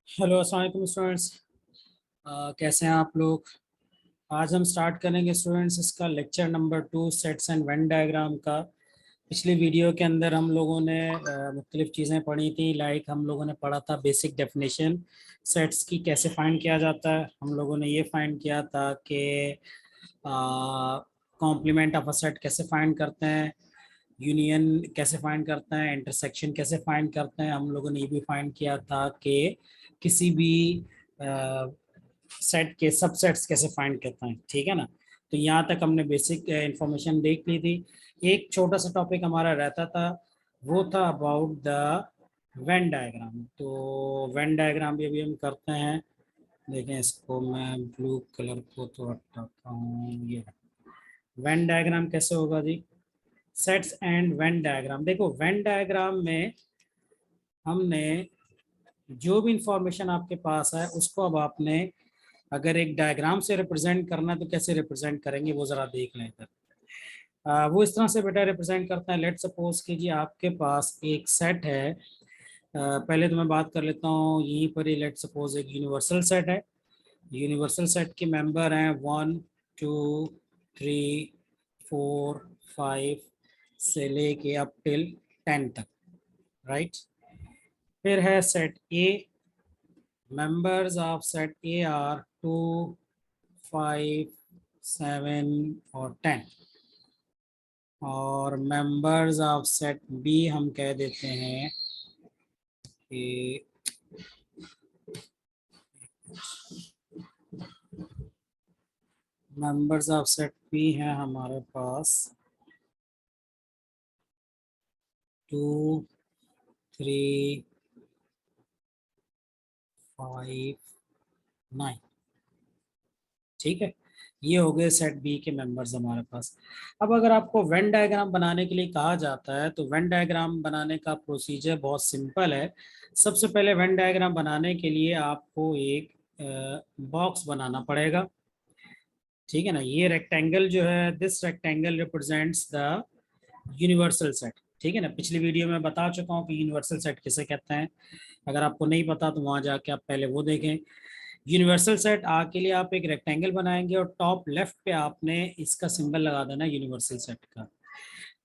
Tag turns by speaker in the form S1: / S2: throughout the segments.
S1: Hello अस्सलाम वालेकुम students. कैसे हैं आप लोग। आज हम स्टार्ट करेंगे स्टूडेंट्स इसका lecture number 2 sets and Venn diagram का। पिछली वीडियो के अंदर हम लोगों ने मुख्तलिफ चीज़ें पढ़ी थी। लाइक हम लोगों ने पढ़ा था बेसिक डेफिनेशन सेट्स की कैसे फाइंड किया जाता है। हम लोगों ने ये फाइंड किया था कि कॉम्प्लीमेंट ऑफ अ सेट कैसे फाइंड करते हैं, यूनियन कैसे फाइंड करते हैं, इंटरसेक्शन कैसे फाइंड करते हैं। हम लोगों ने ये भी फाइंड किया था कि किसी भी सेट के सबसेट्स कैसे फाइंड करते हैं। ठीक है ना। तो यहाँ तक हमने बेसिक इंफॉर्मेशन देख ली थी। एक छोटा सा टॉपिक हमारा रहता था, वो था अबाउट द वेन डायग्राम। तो वेन डायग्राम भी अभी हम करते हैं। देखें, इसको मैं ब्लू कलर को तो हटाता हूँ। ये वेन डायग्राम कैसे होगा जी। Sets and Venn diagram. देखो, वेन डायग्राम में हमने जो भी इंफॉर्मेशन आपके पास है उसको अब आपने अगर एक डायग्राम से रिप्रेजेंट करना है तो कैसे रिप्रेजेंट करेंगे वो जरा देख लें इधर। वो इस तरह से बेटा रिप्रेजेंट करता है। लेट सपोज कीजिए आपके पास एक सेट है। पहले तो मैं बात कर लेता हूँ यहीं पर ही। लेट सपोज एक यूनिवर्सल सेट है। यूनिवर्सल सेट के मेंबर हैं 1 2 3 4 5 से लेके अप टिल 10 तक, राइट। फिर है set A. Members of set A R 2 5 7 और 10। और मेंबर्स ऑफ सेट बी हम कह देते हैं कि मेंबर्स ऑफ सेट बी हैं हमारे पास 2 3 5 9। ठीक है, ये हो गए सेट बी के मेंबर्स हमारे पास। अब अगर आपको वेन डायग्राम बनाने के लिए कहा जाता है तो वेन डायग्राम बनाने का प्रोसीजर बहुत सिंपल है। सबसे पहले वेन डायग्राम बनाने के लिए आपको एक बॉक्स बनाना पड़ेगा। ठीक है ना। ये रेक्टेंगल जो है, this rectangle represents the universal set. ठीक है ना। पिछली वीडियो में बता चुका हूँ कि यूनिवर्सल सेट किसे कहते हैं। अगर आपको नहीं पता तो वहां जाके आप पहले वो देखें। यूनिवर्सल सेट आ के लिए आप एक रेक्टेंगल बनाएंगे और टॉप लेफ्ट पे आपने इसका सिंबल लगा देना यूनिवर्सल सेट का।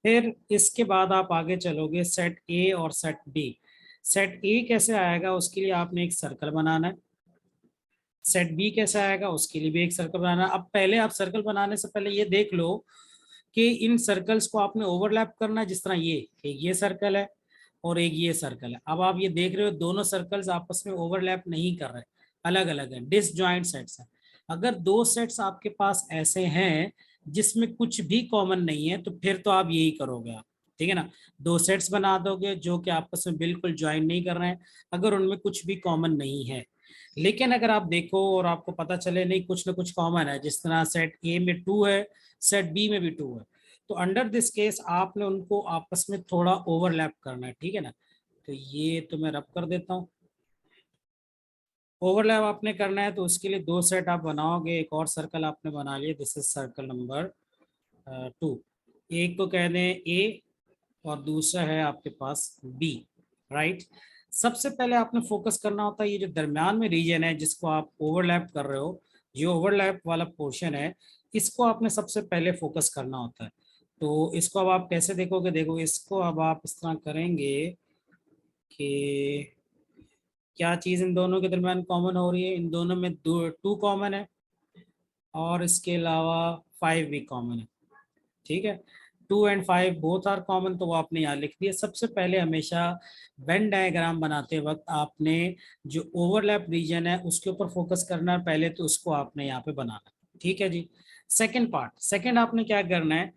S1: फिर इसके बाद आप आगे चलोगे सेट ए और सेट बी। सेट ए कैसे आएगा उसके लिए आपने एक सर्कल बनाना है। सेट बी कैसे आएगा उसके लिए भी एक सर्कल बनाना है। अब पहले आप सर्कल बनाने से पहले ये देख लो कि इन सर्कल्स को आपने ओवरलैप करना है। जिस तरह ये सर्कल है और एक ये सर्कल है। अब आप ये देख रहे हो दोनों सर्कल्स आपस में ओवरलैप नहीं कर रहे, अलग अलग है, डिसजॉइंट सेट्स हैं। अगर दो सेट्स आपके पास ऐसे हैं जिसमें कुछ भी कॉमन नहीं है तो फिर तो आप यही करोगे आप। ठीक है ना। दो सेट्स बना दोगे जो कि आपस में बिल्कुल ज्वाइन नहीं कर रहे हैं, अगर उनमें कुछ भी कॉमन नहीं है। लेकिन अगर आप देखो और आपको पता चले नहीं कुछ ना कुछ कॉमन है, जिस तरह सेट ए में 2 है, सेट बी में भी 2 है, तो अंडर दिस केस आपने उनको आपस में थोड़ा ओवरलैप करना है। ठीक है ना। तो ये तो मैं रब कर देता हूँ। ओवरलैप आपने करना है तो उसके लिए दो सेट आप बनाओगे। एक और सर्कल आपने बना लिया, दिस इज सर्कल नंबर 2। एक को कह दें ए और दूसरा है आपके पास बी, राइट। सबसे पहले आपने फोकस करना होता है ये जो दरम्यान में रीजन है जिसको आप ओवरलैप कर रहे हो, ये ओवरलैप वाला पोर्शन है, इसको आपने सबसे पहले फोकस करना होता है। तो इसको अब आप कैसे देखोगे, देखो इसको अब आप इस तरह करेंगे कि क्या चीज़ इन दोनों के दरम्यान कॉमन हो रही है। इन दोनों में 2 कॉमन है और इसके अलावा 5 भी कॉमन है। ठीक है, 2 एंड 5 बोथ आर कॉमन, तो वो आपने यहाँ लिख दिया। सबसे पहले हमेशा वेन डायग्राम बनाते वक्त आपने जो ओवरलैप रीजन है उसके ऊपर फोकस करना है पहले, तो उसको आपने यहाँ पे बनाना। ठीक है जी। सेकंड पार्ट, सेकंड आपने क्या करना है,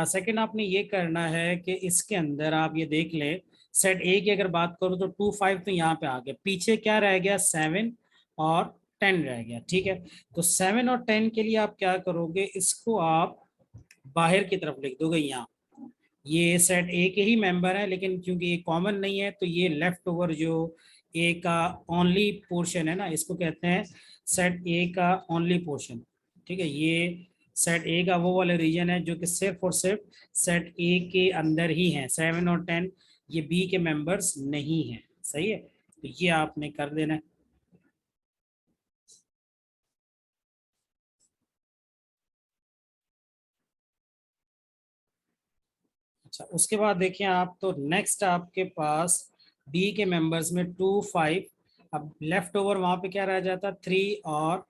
S1: सेकंड आपने ये करना है कि इसके अंदर आप ये देख ले, सेट ए की अगर बात करूँ तो 2 5 तो यहाँ पे आ गया, पीछे क्या रह गया 7 और 10 रह गया। ठीक है, तो 7 और 10 के लिए आप क्या करोगे, इसको आप बाहर की तरफ लिख दोगे यहाँ। ये सेट ए के ही मेंबर है लेकिन क्योंकि ये कॉमन नहीं है तो ये लेफ्ट ओवर जो ए का ओनली पोर्शन है ना, इसको कहते हैं सेट ए का ओनली पोर्शन। ठीक है, ये सेट ए का वो वाला रीजन है जो कि सिर्फ और सिर्फ सेट ए के अंदर ही है। 7 और 10 ये बी के मेंबर्स नहीं है। सही है, तो ये आपने कर देना है। अच्छा, उसके बाद देखिए आप, तो नेक्स्ट आपके पास बी के मेंबर्स में 2, 5, अब लेफ्ट ओवर वहां पे क्या रह जाता, 3 और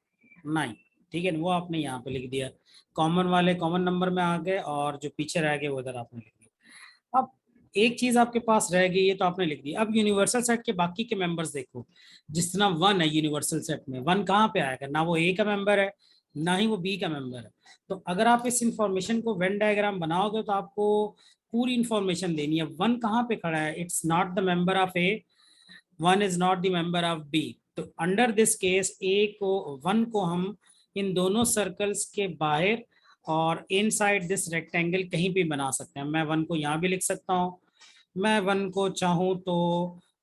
S1: 9, ठीक है, वो आपने यहाँ पे लिख दिया, कॉमन वाले कॉमन नंबर में आ गए और जो पीछे रह गए वो इधर आपने लिख दिया। अब एक चीज आपके पास रह गई, ये तो आपने लिख दी। अब यूनिवर्सल सेट के बाकी के मेंबर्स देखो, जिस तरह 1 है यूनिवर्सल सेट में, 1 कहाँ पे आएगा, ना वो ए का मेंबर है ना ही वो बी का मेंबर है। तो अगर आप इस इंफॉर्मेशन को वेन डायग्राम बनाओगे तो आपको पूरी इंफॉर्मेशन देनी है। 1 कहाँ पे खड़ा है, it's not the member of A, 1 is not the member of B. तो अंडर दिस केस ए को, 1 को हम इन दोनों सर्कल्स के बाहर और इनसाइड दिस रेक्टेंगल कहीं भी बना सकते हैं। मैं 1 को यहाँ भी लिख सकता हूँ, मैं 1 को चाहूँ तो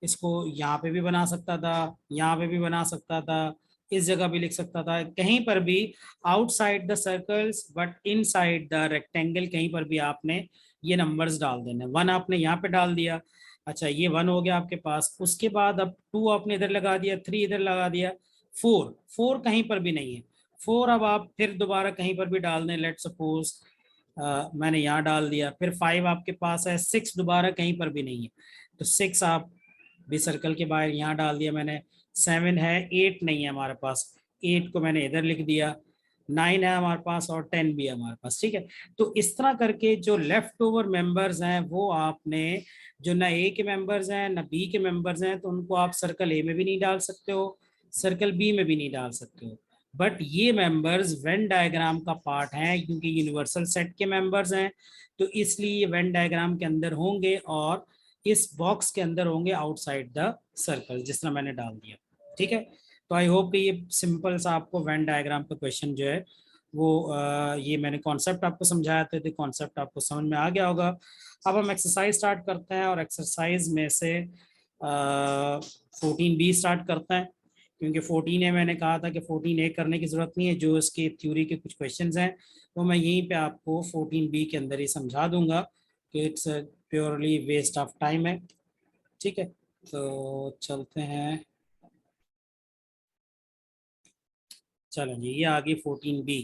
S1: इसको यहाँ पे भी बना सकता था, यहाँ पे भी बना सकता था, इस जगह भी लिख सकता था, कहीं पर भी outside the circles but inside the rectangle कहीं पर भी आपने ये नंबर्स डाल देने। 1 आपने यहाँ पे डाल दिया, अच्छा ये 1 हो गया आपके पास। उसके बाद अब 2 आपने इधर लगा दिया, 3 इधर लगा दिया, 4 कहीं पर भी नहीं है। 4 अब आप फिर दोबारा कहीं पर भी डाल दें, लेट सपोज मैंने यहाँ डाल दिया, फिर 5 आपके पास है, 6 दोबारा कहीं पर भी नहीं है, तो 6 आप भी सर्कल के बाहर यहाँ डाल दिया मैंने। 7 है, 8 नहीं है हमारे पास, 8 को मैंने इधर लिख दिया, 9 है हमारे पास और 10 भी है हमारे पास, ठीक है। तो इस तरह करके जो लेफ्ट ओवर मेंबर्स हैं वो आपने, जो ना ए के मेंबर्स हैं ना बी के मेंबर्स हैं, तो उनको आप सर्कल ए में भी नहीं डाल सकते हो, सर्कल बी में भी नहीं डाल सकते हो। बट ये मेंबर्स वेन डायग्राम का पार्ट हैं, क्योंकि यूनिवर्सल सेट के मेंबर्स हैं, तो इसलिए ये वेन डायग्राम के अंदर होंगे और इस बॉक्स के अंदर होंगे आउटसाइड द सर्कल, जिस तरह मैंने डाल दिया, ठीक है। तो आई होप कि ये सिंपल सा आपको वेन डायग्राम का क्वेश्चन जो है वो ये मैंने कॉन्सेप्ट आपको समझाया था, तो कॉन्सेप्ट आपको समझ में आ गया होगा। अब हम एक्सरसाइज स्टार्ट करते हैं और एक्सरसाइज में से 14B स्टार्ट करते हैं, क्योंकि 14A मैंने कहा था कि 14A करने की जरूरत नहीं है, जो इसके थ्योरी के कुछ क्वेश्चंस हैं वो मैं यहीं पे आपको 14B के अंदर ही समझा दूंगा, कि it's purely waste of time है, ठीक है। तो चलते हैं, चलो जी, ये आ गई 14B।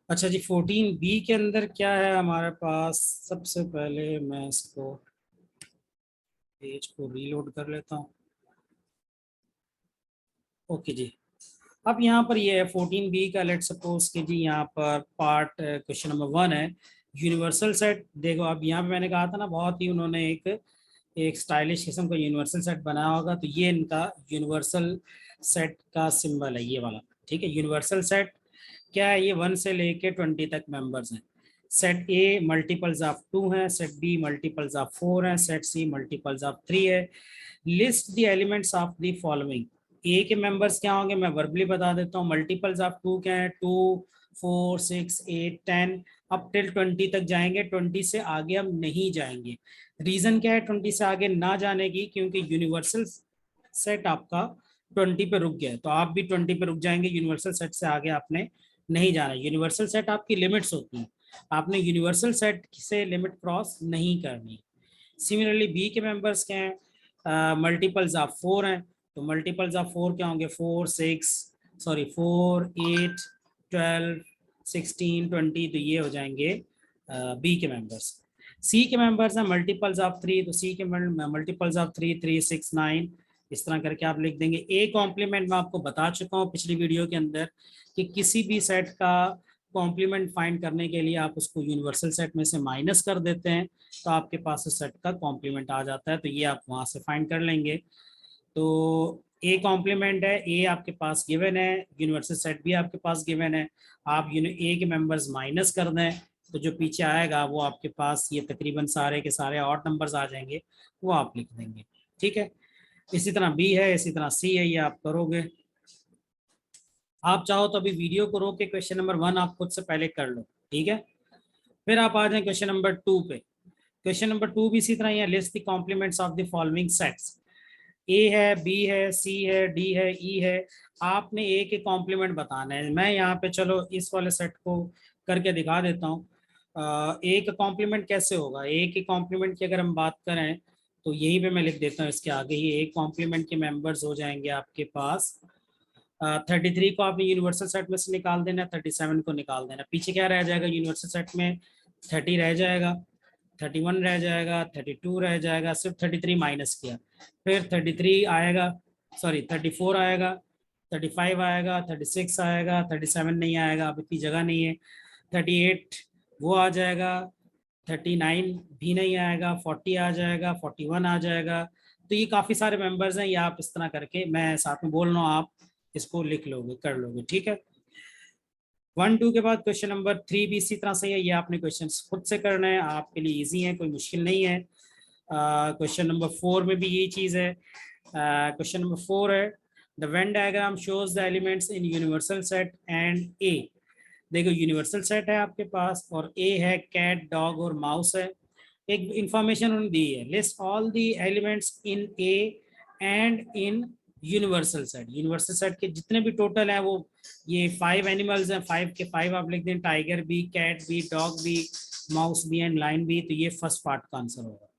S1: अच्छा जी, 14B के अंदर क्या है हमारे पास, सबसे पहले मैं इसको पेज को रीलोड कर लेता हूँ। ओके जी, अब यहाँ पर ये है 14B का, लेट सपोज कि जी यहाँ पर पार्ट क्वेश्चन नंबर 1 है यूनिवर्सल सेट। देखो अब यहाँ पे मैंने कहा था ना, बहुत ही उन्होंने एक स्टाइलिश किस्म का यूनिवर्सल सेट बनाया होगा, तो ये इनका यूनिवर्सल सेट का सिंबल है, ये वाला, ठीक है। यूनिवर्सल सेट क्या है, ये 1 से लेके 20 तक मेंबर्स हैं। सेट ए मल्टीपल्स ऑफ 2 है, सेट बी मल्टीपल्स ऑफ 4 है, सेट सी मल्टीपल्स ऑफ 3 है। List the elements of the following. A के मेंबर्स क्या होंगे मैं वर्बली बता देता हूँ। मल्टीपल्स ऑफ 2 क्या है, 2, 4, 6, 8, 10, अब टिल 20 तक जाएंगे, 20 से आगे हम नहीं जाएंगे। रीजन क्या है 20 से आगे ना जाने की, क्योंकि यूनिवर्सल सेट आपका 20 पे रुक गया, तो आप भी 20 पे रुक जाएंगे, यूनिवर्सल सेट से आगे आपने नहीं जाना। यूनिवर्सल सेट आपकी लिमिट्स होती हैं, आपने यूनिवर्सल सेट से लिमिट क्रॉस नहीं करनी। सिमिलरली बी के मेंबर्स क्या हैं, मल्टीपल्स ऑफ 4 हैं, तो मल्टीपल्स ऑफ 4 क्या होंगे, 4, 6, सॉरी 4, 8, 12, 16, 20, तो ये हो जाएंगे बी के मेंबर्स। सी के मेंबर्स हैं मल्टीपल्स ऑफ 3, तो सी के मल्टीपल्स ऑफ 3, 3, 6, 9, इस तरह करके आप लिख देंगे। ए कॉम्प्लीमेंट मैं आपको बता चुका हूँ पिछली वीडियो के अंदर, कि किसी भी सेट का कॉम्प्लीमेंट फाइंड करने के लिए आप उसको यूनिवर्सल सेट में से माइनस कर देते हैं, तो आपके पास उस सेट का कॉम्प्लीमेंट आ जाता है, तो ये आप वहां से फाइंड कर लेंगे। तो ए कॉम्प्लीमेंट है, ए आपके पास गिवन है, यूनिवर्सल सेट भी आपके पास गिवन है, आप ए के मेंबर्स माइनस कर दें, तो जो पीछे आएगा वो आपके पास ये तकरीबन सारे के सारे ऑड नंबर्स आ जाएंगे, वो आप लिख देंगे, ठीक है। इसी तरह बी है, इसी तरह सी है, ये आप करोगे। आप चाहो तो अभी वीडियो को रोक के क्वेश्चन नंबर 1 आप खुद से पहले कर लो, ठीक है। फिर आप आ जाए क्वेश्चन नंबर 2 पे। क्वेश्चन नंबर 2 भी इसी तरह ही है, list the complements of the following sets. A है, बी है, सी है, डी है, ई है, आपने ए के कॉम्प्लीमेंट बताना है। मैं यहाँ पे चलो इस वाले सेट को करके दिखा देता हूँ। ए का कॉम्प्लीमेंट कैसे होगा, ए के कॉम्प्लीमेंट की अगर हम बात करें तो यहीं पे मैं लिख देता हूँ, इसके आगे ही ए कॉम्प्लीमेंट के मेंबर्स हो जाएंगे आपके पास। 33 को आपने यूनिवर्सल सेट में से निकाल देना, 37 को निकाल देना, पीछे क्या रह जाएगा यूनिवर्सल सेट में, 30 रह जाएगा, 31 रह जाएगा, 32 रह जाएगा, सिर्फ 33 माइनस किया, फिर 33 आएगा, सॉरी 34 आएगा, 35 आएगा, 36 आएगा, 37 नहीं आएगा, अब इतनी जगह नहीं है, 38 वो आ जाएगा, 39 भी नहीं आएगा, 40 आ जाएगा, 41 आ जाएगा। तो ये काफ़ी सारे मेंबर्स हैं, ये आप इस तरह करके, मैं साथ में बोल रहा हूँ, आप इसको लिख लोगे, कर लोगे, ठीक है। 1 2 के बाद क्वेश्चन नंबर 3 भी इसी तरह से है, ये आपने क्वेश्चन खुद से करना है, आपके लिए इजी है, कोई मुश्किल नहीं है। क्वेश्चन नंबर 4 में भी यही चीज़ है। क्वेश्चन नंबर 4 है, the Venn diagram shows the elements in universal set and A. देखो यूनिवर्सल सेट है आपके पास, और ए है कैट, डॉग और माउस है। एक इंफॉर्मेशन उन्होंने दी है, list all the elements in A and in universal set. Universal set के जितने भी टोटल हैं, वो ये 5 एनिमल्स हैं, 5 के 5 आप लिख दें, टाइगर भी, कैट भी, डॉग भी, माउस भी एंड लाइन भी। तो ये फर्स्ट पार्ट का आंसर होगा।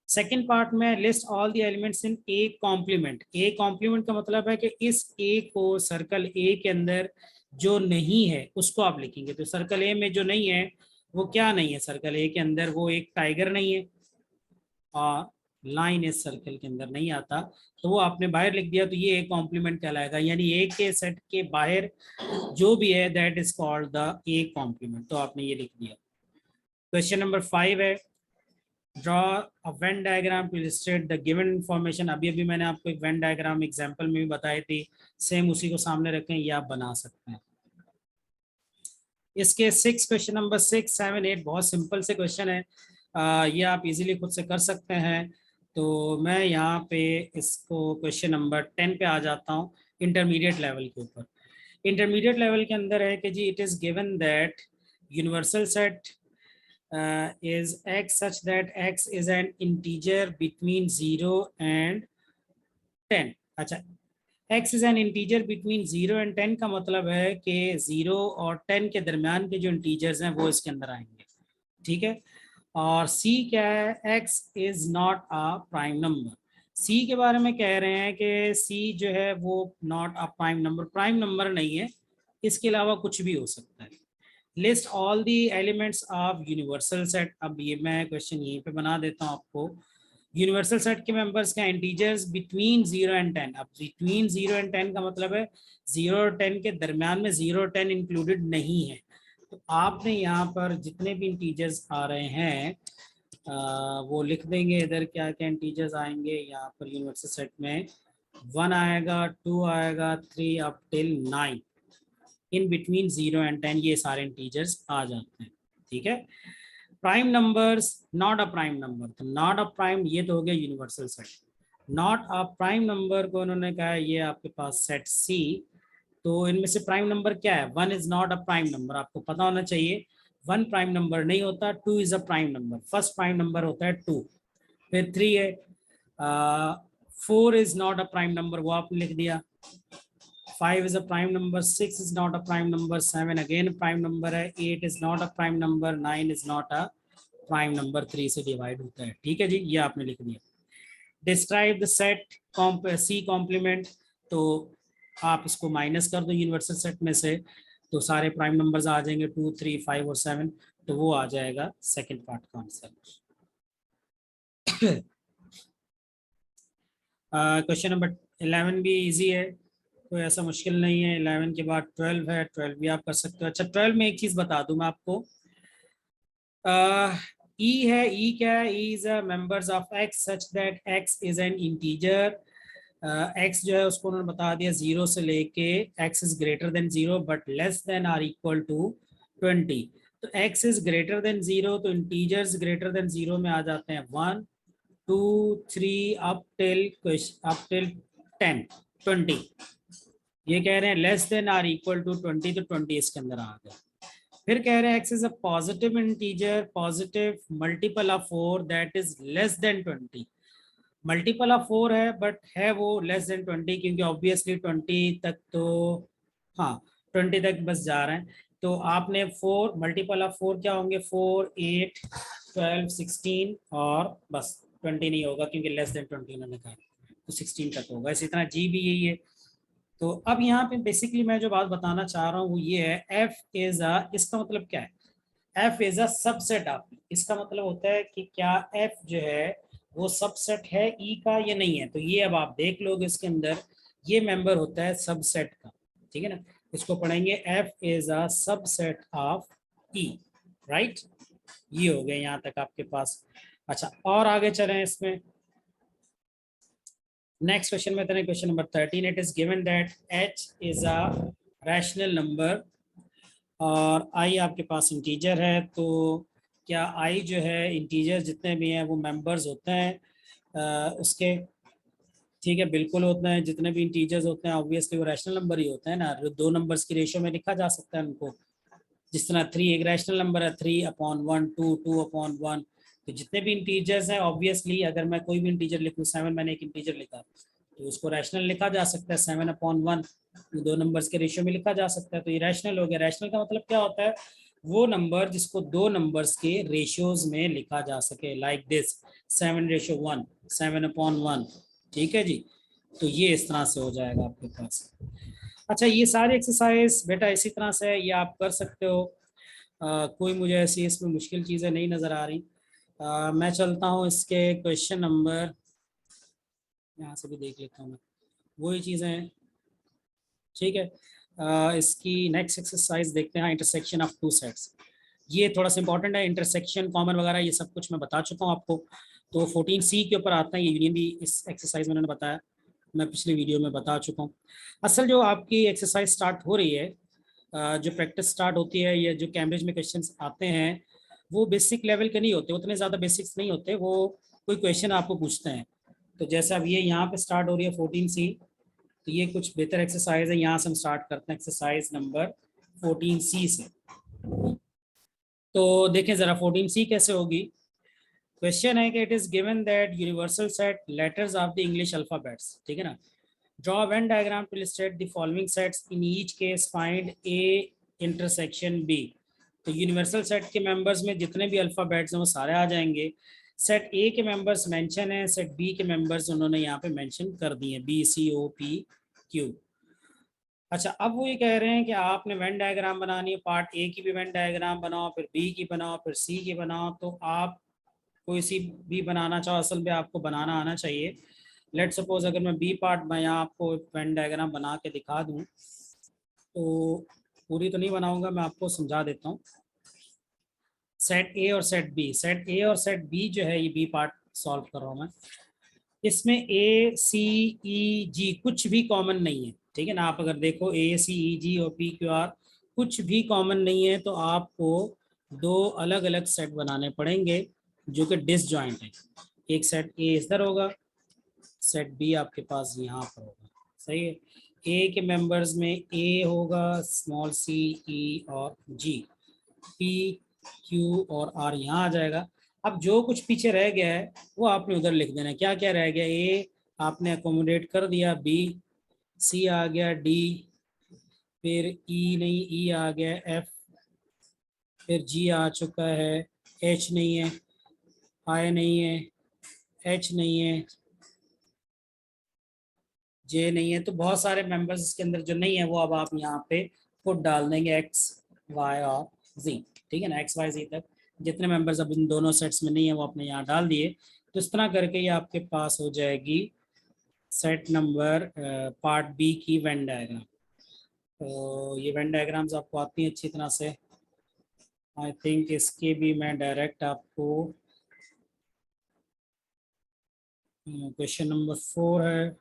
S1: सेकेंड पार्ट में list all the elements in A complement. A complement का मतलब है कि इस ए को सर्कल ए के अंदर जो नहीं है उसको आप लिखेंगे। तो सर्कल ए में जो नहीं है वो क्या नहीं है, सर्कल ए के अंदर वो एक टाइगर नहीं है, और लाइन इस सर्कल के अंदर नहीं आता, तो वो आपने बाहर लिख दिया, तो ये ए कॉम्प्लीमेंट कहलाएगा। यानी ए के सेट के बाहर जो भी है that is called the A complement. तो आपने ये लिख दिया। क्वेश्चन नंबर 5 है, draw a Venn diagram to illustrate the given information. अभी अभी मैंने आपको एक वेन डायग्राम एग्जांपल में भी बताई थी, सेम उसी को सामने रखें, ये आप बना सकते हैं। इसके 6 क्वेश्चन नंबर 6 7 8 बहुत सिंपल से क्वेश्चन है, ये आप इजीली खुद से कर सकते हैं। तो मैं यहाँ पे इसको क्वेश्चन नंबर 10 पे आ जाता हूँ, इंटरमीडिएट लेवल के ऊपर। इंटरमीडिएट लेवल के अंदर है कि जी it is given that universal set is x such that x is an integer between 0 and 10। अच्छा, x is an integer between 0 and 10 का मतलब है कि 0 और 10 के दरमियान के जो इंटीजर्स हैं वो इसके अंदर आएंगे, ठीक है। और c क्या है, x is not a prime number। c के बारे में कह रहे हैं कि c जो है वो not a prime number, prime number नहीं है, इसके अलावा कुछ भी हो सकता है। List all the elements of universal set. अब ये मैं क्वेश्चन यहीं पे बना देता हूँ आपको। यूनिवर्सल सेट के मेंबर्स का इंटीजर्स बिटवीन 0 एंड 10। अब बिटवीन 0 एंड 10 का मतलब है 0 और 10 के दरमियान में 0 और 10 इंक्लूडेड नहीं है। तो आपने यहाँ पर जितने भी इंटीजर्स आ रहे हैं वो लिख देंगे इधर, क्या क्या इंटीजर्स आएंगे यहाँ पर यूनिवर्सल सेट में। 1 आएगा, 2 आएगा, 3 up till 9, in between 0 and 10 ये सारे इंटीजर्स आ जाते हैं, ठीक है। Prime numbers, not a prime number, तो नॉट अ प्राइम ये तो हो गया universal set. Not a prime number को उन्होंने कहा है ये आपके पास सेट सी। तो इनमें से प्राइम नंबर क्या है, 1 is not a prime number, आपको पता होना चाहिए। 1 प्राइम नंबर नहीं होता, 2 is a prime number, first prime number होता है 2। फिर 3 है, 4 is not a prime number, वो आपने लिख दिया। 5 is a prime number, 6 is not a prime number, 7 again prime number है, 8 is not a prime number, 9 is not a prime number, 3 से डिवाइड होता है, ठीक है जी, ये आपने लिख दिया। Describe the set C complement, तो आप इसको माइनस कर दो यूनिवर्सल सेट में से, तो सारे प्राइम नंबर्स आ जाएंगे 2 3 5 और 7, तो वो आ जाएगा सेकेंड पार्ट का आंसर। क्वेश्चन नंबर 11 भी इजी है, कोई ऐसा मुश्किल नहीं है। 11 के बाद 12 है, 12 भी आप कर सकते हो। अच्छा 12 में एक चीज बता दूं मैं आपको, ई है, ई क्या है, E is a members of X such that X is an integer. X जो है उसको उन्होंने बता दिया 0 से लेके X is greater than 0 but less than or equal to 20। तो एक्स इज ग्रेटर देन 0, तो इंटीजर्स ग्रेटर देन 0 में आ जाते हैं 1 2 3 अप टिल 10 20। ये कह रहे हैं less than or equal to 20, तो 20 इसके अंदर आ गया। फिर कह रहे हैं x is a positive integer, positive multiple of 4 that is less than 20। Multiple of 4 है बट है वो लेस देन 20, क्योंकि ऑब्वियसली 20 तक तो, हाँ 20 तक बस जा रहे हैं। तो आपने 4 मल्टीपल ऑफ 4 क्या होंगे, 4 8 12 16 और बस 20 नहीं होगा क्योंकि लेस देन 20 उन्होंने कहा, तो 16 तक होगा। इसी तरह जी भी यही है। तो अब यहाँ पे बेसिकली मैं जो बात बताना चाह रहा हूँ वो ये है, एफ इज अ, इसका मतलब क्या है, F is a subset of, इसका मतलब होता है कि क्या एफ जो है वो सबसेट है ई का या नहीं है। तो ये अब आप देख लोगे इसके अंदर ये मेंबर होता है सबसेट का, ठीक है ना। इसको पढ़ेंगे F is a subset of E, right. ये हो गए यहाँ तक आपके पास। अच्छा और आगे चलें इसमें, नेक्स्ट क्वेश्चन में question number 13, it is given that H is a rational number और आई आपके पास इंटीजर है। तो क्या आई जो है इंटीजर जितने भी हैं वो मेंबर्स होते हैं उसके, ठीक है बिल्कुल होते हैं। जितने भी इंटीजर्स होते हैं ऑब्वियसली वो रैशनल नंबर ही होते हैं ना, दो नंबर्स की रेशियो में लिखा जा सकता है उनको। जिस तरह 3 एक रैशनल नंबर है, 3/1, 2/1। तो जितने भी इंटीजर्स हैं ऑब्वियसली, अगर मैं कोई भी इंटीजर लिखूँ, 7 मैंने एक इंटीजर लिखा तो उसको रैशनल लिखा जा सकता है, 7/1 दो नंबर्स के रेशियो में लिखा जा सकता है। तो ये रैशनल हो गया। रैशनल का मतलब क्या होता है, वो नंबर जिसको दो नंबर्स के रेशियोज में लिखा जा सके, लाइक दिस 7:1, 7/1, ठीक है जी। तो ये इस तरह से हो जाएगा आपके पास। अच्छा ये सारी एक्सरसाइज बेटा इसी तरह से है, ये आप कर सकते हो। कोई मुझे ऐसी इसमें मुश्किल चीज़ें नहीं नज़र आ रही। मैं चलता हूँ इसके क्वेश्चन नंबर, यहाँ से भी देख लेता हूँ मैं, वही चीज़ें हैं, ठीक है। इसकी नेक्स्ट एक्सरसाइज देखते हैं, इंटरसेक्शन ऑफ टू सेट्स। ये थोड़ा सा इंपॉर्टेंट है, इंटरसेक्शन कॉमन वगैरह ये सब कुछ मैं बता चुका हूँ आपको। तो 14C के ऊपर आता है ये यूनियन भी, इस एक्सरसाइज में उन्होंने बताया, मैं पिछली वीडियो में बता चुका हूँ। असल जो आपकी एक्सरसाइज स्टार्ट हो रही है, जो प्रैक्टिस स्टार्ट होती है, या जो कैम्ब्रिज में क्वेश्चंस आते हैं वो बेसिक लेवल के नहीं होते, उतने ज़्यादा बेसिक्स नहीं होते। वो कोई क्वेश्चन आपको पूछते हैं। तो जैसे अब ये यहाँ पे स्टार्ट हो रही है 14C, तो ये कुछ बेहतर एक्सरसाइज है। यहाँ से हम स्टार्ट करते हैं एक्सरसाइज नंबर 14C से। तो देखें ज़रा 14C कैसे होगी। क्वेश्चन है कि it is given that universal set letters of the English alphabets, ठीक है ना। Draw a Venn diagram to illustrate the following sets. In each case, find A intersection B. तो यूनिवर्सल सेट के members में जितने भी अल्फाबेट्स हैं वो सारे आ जाएंगे। सेट ए के मेंबर्स मेंशन है, सेट बी के मेंबर्स उन्होंने यहाँ पे मेंशन कर दिए, BCOPQ। अच्छा अब वो ये कह रहे हैं कि आपने वेन डायग्राम बनानी है, पार्ट ए की भी वेन डायग्राम बनाओ, फिर बी की बनाओ, फिर सी की बनाओ। तो आप कोई सी भी बनाना चाहो, असल में आपको बनाना आना चाहिए। लेट सपोज अगर मैं बी पार्ट में यहाँ आपको वेन डायग्राम बना के दिखा दूँ, तो पूरी तो नहीं बनाऊंगा, मैं आपको समझा देता हूँ। सेट ए और सेट बी, सेट ए और सेट बी जो है ये बी पार्ट सॉल्व कर रहा हूँ मैं। इसमें ACEG कुछ भी कॉमन नहीं है, ठीक है ना। आप अगर देखो ACEG और PQR कुछ भी कॉमन नहीं है, तो आपको दो अलग अलग सेट बनाने पड़ेंगे जो कि डिसजॉइंट है। एक सेट ए इधर होगा, सेट बी आपके पास यहाँ पर होगा, सही है। ए के मेंबर्स में ए होगा, स्मॉल सी, ई और जी, पी, क्यू और आर यहाँ आ जाएगा। अब जो कुछ पीछे रह गया है वो आपने उधर लिख देना है। क्या क्या रह गया, ए आपने अकोमोडेट कर दिया, बी, सी आ गया, डी, फिर ई नहीं, ई आ गया, एफ, फिर जी आ चुका है, एच नहीं है, आई नहीं है, एच नहीं है, जे नहीं है। तो बहुत सारे मेंबर्स इसके अंदर जो नहीं है वो अब आप यहाँ पे खुद डाल देंगे, एक्स, वाई और जी, ठीक है ना। एक्स वाई जी तक जितने मेंबर्स अब इन दोनों सेट्स में नहीं है वो अपने यहाँ डाल दिए। तो इस तरह करके ये आपके पास हो जाएगी सेट नंबर पार्ट बी की वेन डायग्राम। तो ये वेन डायग्राम्स आपको आती हैं अच्छी तरह से। आई थिंक इसके भी मैं डायरेक्ट आपको क्वेश्चन नंबर 4 है,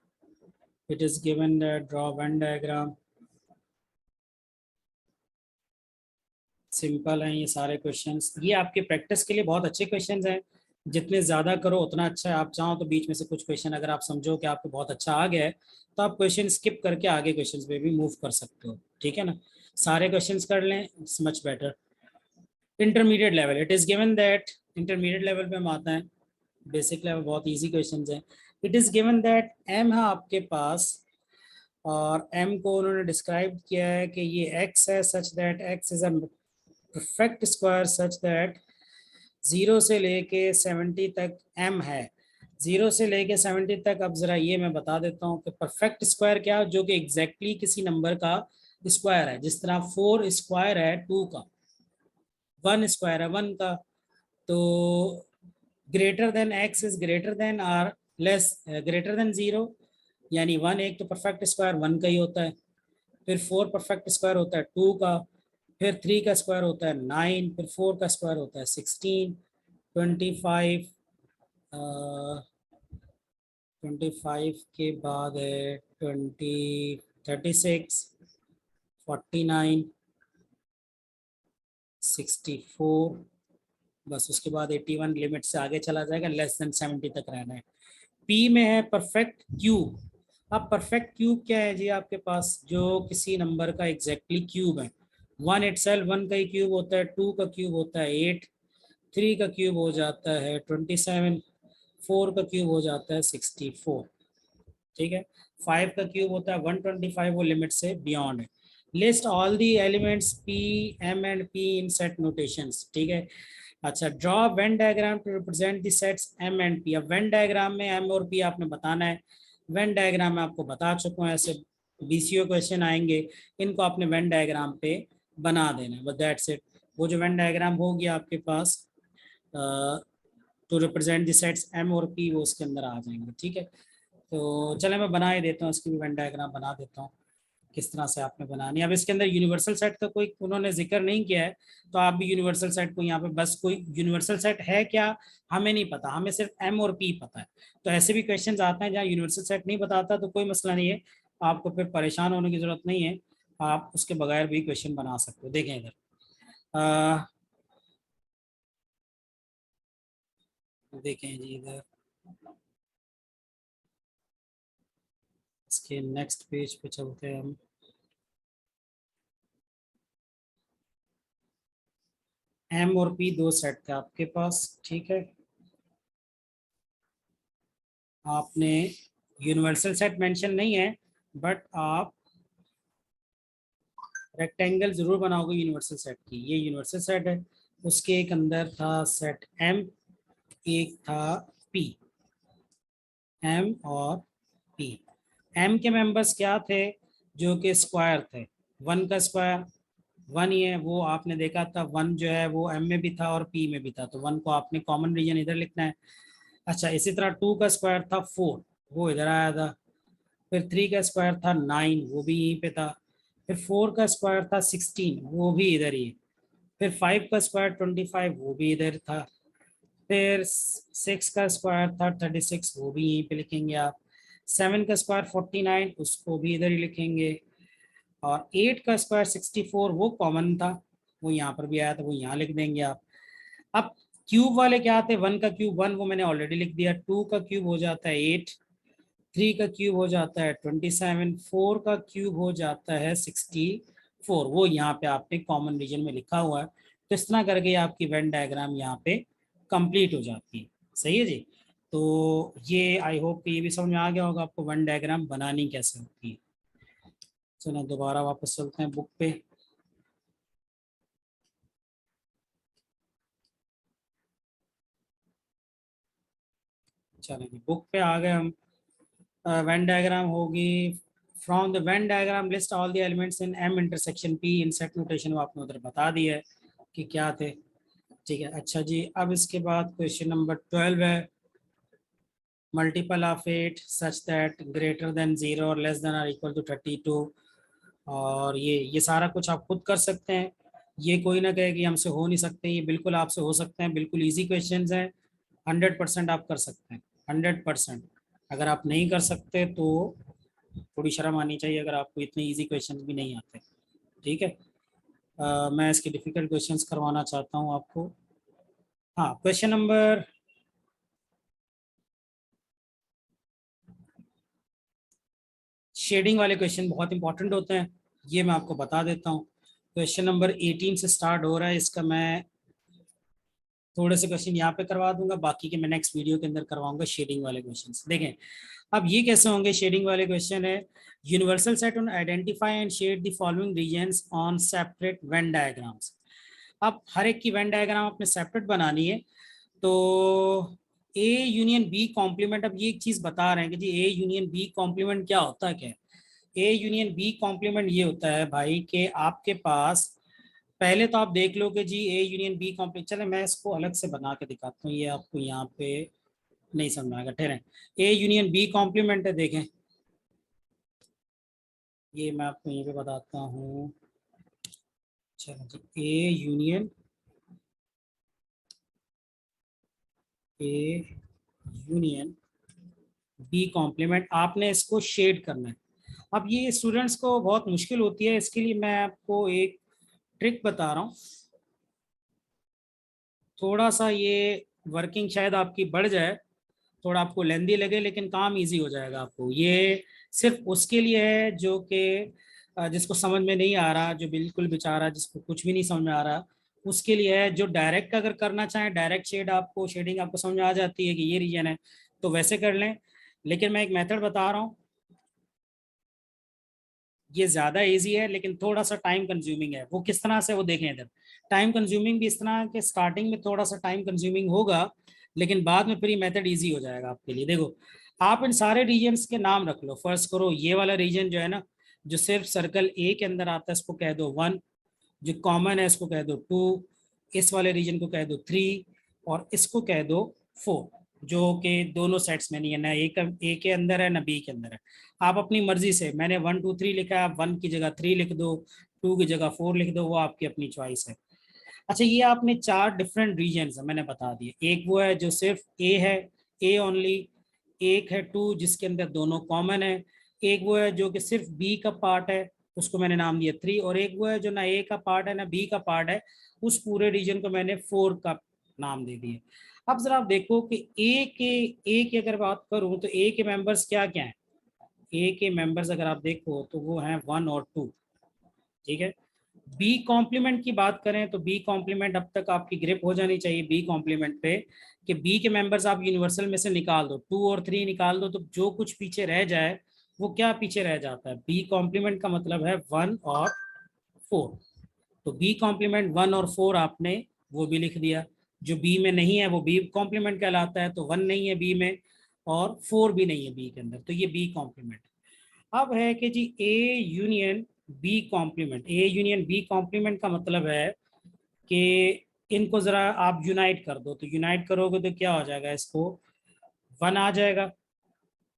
S1: it is given that draw Venn diagram. Simple हैं ये सारे क्वेश्चंस, ये आपके प्रैक्टिस के लिए बहुत अच्छे क्वेश्चंस हैं। जितने ज़्यादा करो उतना अच्छा है। आप चाहो तो बीच में से कुछ क्वेश्चन अगर आप समझो कि आपको बहुत अच्छा आ गया है, तो आप क्वेश्चन स्किप करके आगे क्वेश्चंस पे भी मूव कर सकते हो, ठीक है ना। सारे क्वेश्चंस कर लें, it's much better. Intermediate level, it is given that, intermediate level पे हम आते हैं। बेसिक लेवल बहुत ईजी क्वेश्चन हैं। It is given that M है आपके पास, और एम को उन्होंने डिस्क्राइब किया है कि ये एक्स है, सच that X is a perfect square such that 0 से लेके 70 तक एम है। 0 से लेके 70 तक, अब जरा ये मैं बता देता हूँ कि परफेक्ट स्क्वायर क्या, जो कि एग्जैक्टली किसी नंबर का स्क्वायर है। जिस तरह 4 स्क्वायर है 2 का, 1 स्क्वायर है 1 का, तो greater than x is greater than or less greater than 0, यानी 1 एक तो परफेक्ट स्क्वायर 1 का ही होता है, फिर 4 परफेक्ट स्क्वायर होता है 2 का, फिर 3 का स्क्वायर होता है 9, फिर 4 का स्क्वायर होता है 16, 25, 25 के बाद है 20, 36, 49, 64, बस उसके बाद 81 लिमिट से आगे चला जाएगा, लेस देन 70 तक रहना है। पी में है परफेक्ट क्यूब। अब परफेक्ट क्यूब क्या है जी आपके पास, जो किसी नंबर का एग्जैक्टली क्यूब है। 1 इटसेल्फ 1 का ही क्यूब होता है, 2 का क्यूब होता है 8, 3 का क्यूब हो जाता है 27, 4 का क्यूब हो जाता है 64, ठीक है। 5 का क्यूब होता है 125, वो लिमिट से बियॉन्ड है। List all the elements P M and P in set notations, ठीक है। अच्छा, draw Venn diagram to represent the sets M and P. अब वेन डायग्राम में एम और पी आपने बताना है। वेन डायग्राम में आपको बता चुका हूँ, ऐसे बीसीओ क्वेश्चन आएंगे, इनको आपने वेन डायग्राम पे बना देना है, बस दैट्स इट। वो जो वेन डायग्राम होगी आपके पास to represent the sets M और पी, वो उसके अंदर आ जाएंगे, ठीक है। तो चले मैं बना ही देता हूँ, इसकी भी वेन डायग्राम बना देता हूँ किस तरह से आपने बनानी है। अब इसके अंदर यूनिवर्सल सेट का कोई उन्होंने जिक्र नहीं किया है, तो आप भी यूनिवर्सल सेट को यहाँ पे, बस कोई यूनिवर्सल सेट है क्या हमें नहीं पता, हमें सिर्फ एम और पी पता है। तो ऐसे भी क्वेश्चंस आते हैं जहाँ यूनिवर्सल सेट नहीं बताता, तो कोई मसला नहीं है, आपको फिर परेशान होने की जरूरत नहीं है, आप उसके बगैर भी क्वेश्चन बना सकते हो। देखें इधर, देखें जी इधर, इसके नेक्स्ट पेज पे चलते हैं हम। एम और पी दो सेट थे आपके पास, ठीक है। आपने यूनिवर्सल सेट मेंशन नहीं है, बट आप रेक्टेंगल जरूर बनाओगे यूनिवर्सल सेट की। ये यूनिवर्सल सेट है, उसके एक अंदर था सेट एम, एक था पी, एम और पी। एम के मेंबर्स क्या थे, जो कि स्क्वायर थे। 1 का स्क्वायर 1 ही है, वो आपने देखा था, 1 जो है वो एम में भी था और पी में भी था, तो 1 को आपने कॉमन रीजन इधर लिखना है। अच्छा, इसी तरह 2 का स्क्वायर था 4, वो इधर आया था। फिर 3 का स्क्वायर था 9, वो भी यहीं पे था। फिर 4 का स्क्वायर था 16, वो भी इधर ही है। फिर 5 का स्क्वायर 25, वो भी इधर था। फिर 6 का स्क्वायर था 36, वो भी यहीं पे लिखेंगे आप। 7 का स्क्वायर 49, उसको भी इधर ही लिखेंगे। और 8 का स्क्वायर 64, वो कॉमन था, वो यहाँ पर भी आया था, वो यहाँ लिख देंगे आप। अब क्यूब वाले क्या आते हैं, 1 का क्यूब 1, वो मैंने ऑलरेडी लिख दिया। 2 का क्यूब हो जाता है 8, 3 का क्यूब हो जाता है 27, 4 का क्यूब हो जाता है 64, वो यहाँ पे आपने कॉमन रीजन में लिखा हुआ है। तो इस तरह करके आपकी वेन डायग्राम यहाँ पे कंप्लीट हो जाती है। सही है जी। तो ये आई होप कि ये भी समझ में आ गया होगा आपको वन डायग्राम बनानी कैसे होती है। चलो दोबारा वापस चलते हैं बुक पे। चलेंगे बुक पे आ गए हम। वेन डायग्राम होगी, from the Venn diagram list all the elements in M intersection P in set notation, वो आपने उधर बता दिया है कि क्या थे, ठीक है। अच्छा जी, अब इसके बाद क्वेश्चन नंबर 12 है, multiple of 8 such that greater than 0 और less than or equal to 32। और ये सारा कुछ आप खुद कर सकते हैं, ये कोई ना कहे कि हमसे हो नहीं सकते, ये बिल्कुल आपसे हो सकते हैं, बिल्कुल ईजी क्वेश्चंस हैं। 100% आप कर सकते हैं, 100%। अगर आप नहीं कर सकते तो थोड़ी शर्म आनी चाहिए, अगर आपको इतने इजी क्वेश्चंस भी नहीं आते, ठीक है। मैं इसके डिफिकल्ट क्वेश्चंस करवाना चाहता हूँ आपको। हाँ, क्वेश्चन नंबर, शेडिंग वाले क्वेश्चन बहुत इंपॉर्टेंट होते हैं, ये मैं आपको बता देता हूँ। क्वेश्चन नंबर 18 से स्टार्ट हो रहा है, इसका मैं थोड़े से क्वेश्चन यहाँ पे करवा दूंगा, बाकी के मैं नेक्स्ट वीडियो के अंदर करवाऊंगा शेडिंग वाले क्वेश्चंस। देखें अब ये कैसे होंगे शेडिंग वाले क्वेश्चन है। Universal set on identify and shade the following regions on separate Venn diagrams. अब हर एक की वेन डायग्राम अपने सेपरेट बनानी है। तो ए यूनियन बी कॉम्प्लीमेंट, अब ये एक चीज बता रहे हैं कि जी ए यूनियन बी कॉम्प्लीमेंट क्या होता है, क्या है ए यूनियन बी कॉम्प्लीमेंट, ये होता है भाई कि आपके पास पहले तो आप देख लो कि जी ए यूनियन बी कॉम्प्लीमेंट, चले मैं इसको अलग से बना के दिखाता हूँ, ये आपको यहाँ पे नहीं समझ आएगा, ठहरें। ए यूनियन बी कॉम्प्लीमेंट है, देखें ये मैं आपको यहीं पे बताता हूँ। चलो जी, ए यूनियन बी कॉम्प्लीमेंट, आपने इसको शेड करना है। अब ये स्टूडेंट्स को बहुत मुश्किल होती है, इसके लिए मैं आपको एक ट्रिक बता रहा हूँ। थोड़ा सा ये वर्किंग शायद आपकी बढ़ जाए, थोड़ा आपको लेंदी लगे, लेकिन काम इजी हो जाएगा आपको। ये सिर्फ उसके लिए है जो कि जिसको समझ में नहीं आ रहा, जो बिल्कुल बेचारा जिसको कुछ भी नहीं समझ में आ रहा, उसके लिए है। जो डायरेक्ट अगर करना चाहें, डायरेक्ट शेडिंग आपको समझ में आ जाती है कि ये रीजन है, तो वैसे कर लें। लेकिन मैं एक मेथड बता रहा हूँ, ये ज्यादा इजी है लेकिन थोड़ा सा टाइम कंज्यूमिंग है। वो किस तरह से, वो देखें इधर। टाइम कंज्यूमिंग भी इस तरह है कि स्टार्टिंग में थोड़ा सा टाइम कंज्यूमिंग होगा, लेकिन बाद में फिर ये मेथड इजी हो जाएगा आपके लिए। देखो, आप इन सारे रीजन्स के नाम रख लो। फर्स्ट करो, ये वाला रीजन जो है ना, जो सिर्फ सर्कल ए के अंदर आता है, इसको कह दो 1। जो कॉमन है इसको कह दो 2। इस वाले रीजन को कह दो 3, और इसको कह दो 4। जो कि दोनों सेट्स में नहीं है, ना ए के अंदर है ना बी के अंदर है। आप अपनी मर्जी से, मैंने 1 2 3 लिखा है, आप 1 की जगह 3 लिख दो, 2 की जगह 4 लिख दो, वो आपकी अपनी चॉइस है। अच्छा, ये आपने 4 डिफरेंट रीजन्स है मैंने बता दिए। एक वो है जो सिर्फ ए है, ए ओनली। एक है 2 जिसके अंदर दोनों कॉमन है। एक वो है जो कि सिर्फ बी का पार्ट है, उसको मैंने नाम दिया 3। और एक वो है जो ना ए का पार्ट है ना बी का पार्ट है, उस पूरे रीजन को मैंने 4 का नाम दे दिया। अब जरा आप देखो कि ए की अगर बात करूं तो ए के मेंबर्स क्या क्या हैं। ए के मेंबर्स अगर आप देखो तो वो हैं 1 और 2, ठीक है। बी कॉम्प्लीमेंट की बात करें तो बी कॉम्प्लीमेंट अब तक आपकी ग्रिप हो जानी चाहिए बी कॉम्प्लीमेंट पे, कि बी के मेंबर्स आप यूनिवर्सल में से निकाल दो, 2 और 3 निकाल दो, तो जो कुछ पीछे रह जाए वो क्या पीछे रह जाता है। बी कॉम्प्लीमेंट का मतलब है 1 और 4। तो बी कॉम्प्लीमेंट 1 और 4 आपने वो भी लिख दिया। जो बी में नहीं है वो बी कॉम्प्लीमेंट कहलाता है, तो 1 नहीं है बी में और 4 भी नहीं है बी के अंदर, तो ये बी कॉम्प्लीमेंट। अब है कि जी A union B complement. A union B complement का मतलब है कि इनको जरा आप यूनाइट कर दो। तो यूनाइट करोगे तो क्या हो जाएगा, इसको 1 आ जाएगा,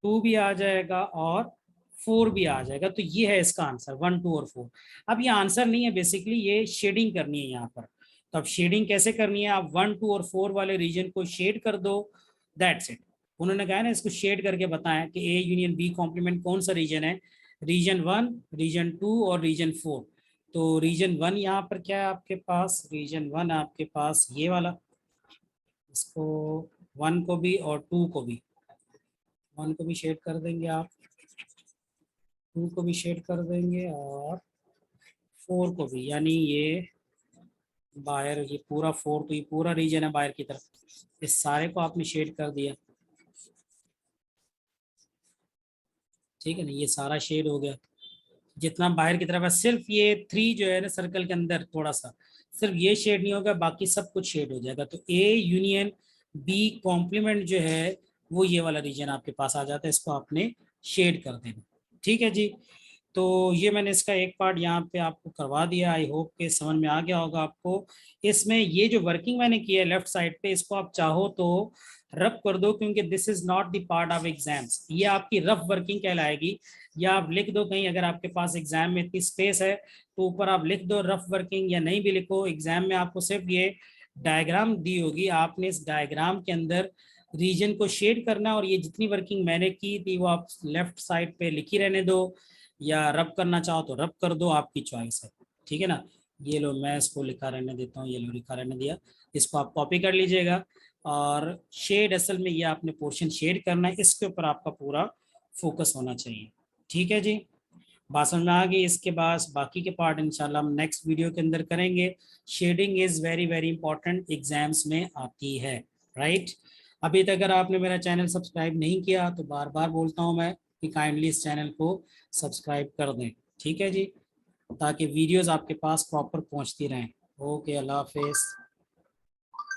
S1: 2 भी आ जाएगा और 4 भी आ जाएगा। तो ये है इसका आंसर, 1 2 और 4। अब ये आंसर नहीं है, बेसिकली ये शेडिंग करनी है यहाँ पर। तो अब शेडिंग कैसे करनी है, आप 1 2 और 4 वाले रीजन को शेड कर दो, दैट्स इट। उन्होंने कहा है ना, इसको शेड करके बताया कि ए यूनियन बी कॉम्प्लीमेंट कौन सा रीजन है। रीजन 1, रीजन 2 और रीजन 4। तो रीजन 1 यहाँ पर क्या है आपके पास, रीजन 1 आपके पास ये वाला, इसको 1 को भी और 2 को भी, 1 को भी शेड कर देंगे आप, 2 को भी शेड कर देंगे और 4 को भी। यानी ये बाहर, ये पूरा 4, तो ये पूरा रीजन है बाहर की तरफ, इस सारे को आपने शेड कर दिया, ठीक है ना। ये सारा शेड हो गया जितना बाहर की तरफ है। सिर्फ ये 3 जो है ना सर्कल के अंदर थोड़ा सा, सिर्फ ये शेड नहीं होगा, बाकी सब कुछ शेड हो जाएगा। तो ए यूनियन बी कॉम्प्लीमेंट जो है वो ये वाला रीजन आपके पास आ जाता है, इसको आपने शेड कर देना, ठीक है जी। तो ये मैंने इसका एक पार्ट यहाँ पे आपको करवा दिया, आई होप के समझ में आ गया होगा आपको। इसमें ये जो वर्किंग मैंने की है लेफ्ट साइड पे, इसको आप चाहो तो रफ कर दो, क्योंकि this is not the part of exams, ये आपकी रफ वर्किंग कहलाएगी। या आप लिख दो कहीं, अगर आपके पास एग्जाम में इतनी स्पेस है तो ऊपर आप लिख दो रफ वर्किंग, या नहीं भी लिखो, एग्जाम में आपको सिर्फ ये डायग्राम दी होगी, आपने इस डायग्राम के अंदर रीजन को शेड करना, और ये जितनी वर्किंग मैंने की थी वो आप लेफ्ट साइड पे लिखी रहने दो, या रब करना चाहो तो रब कर दो, आपकी चॉइस है, ठीक है ना। ये लो मैं इसको लिखा रहने देता हूँ, ये लो लिखा रहने दिया, इसको आप कॉपी कर लीजिएगा। और शेड, असल में ये आपने पोर्शन शेड करना है, इसके ऊपर आपका पूरा फोकस होना चाहिए, ठीक है जी। बात समझ में आ गई। इसके बाद बाकी के पार्ट इंशाल्लाह हम नेक्स्ट वीडियो के अंदर करेंगे। Shading is very very important, exams में आती है, राइट। अभी तक अगर आपने मेरा चैनल सब्सक्राइब नहीं किया तो बार बार बोलता हूँ मैं कि काइंडली इस चैनल को सब्सक्राइब कर दें, ठीक है जी, ताकि वीडियोस आपके पास प्रॉपर पहुंचती रहें। ओके, अल्लाह हाफिज़।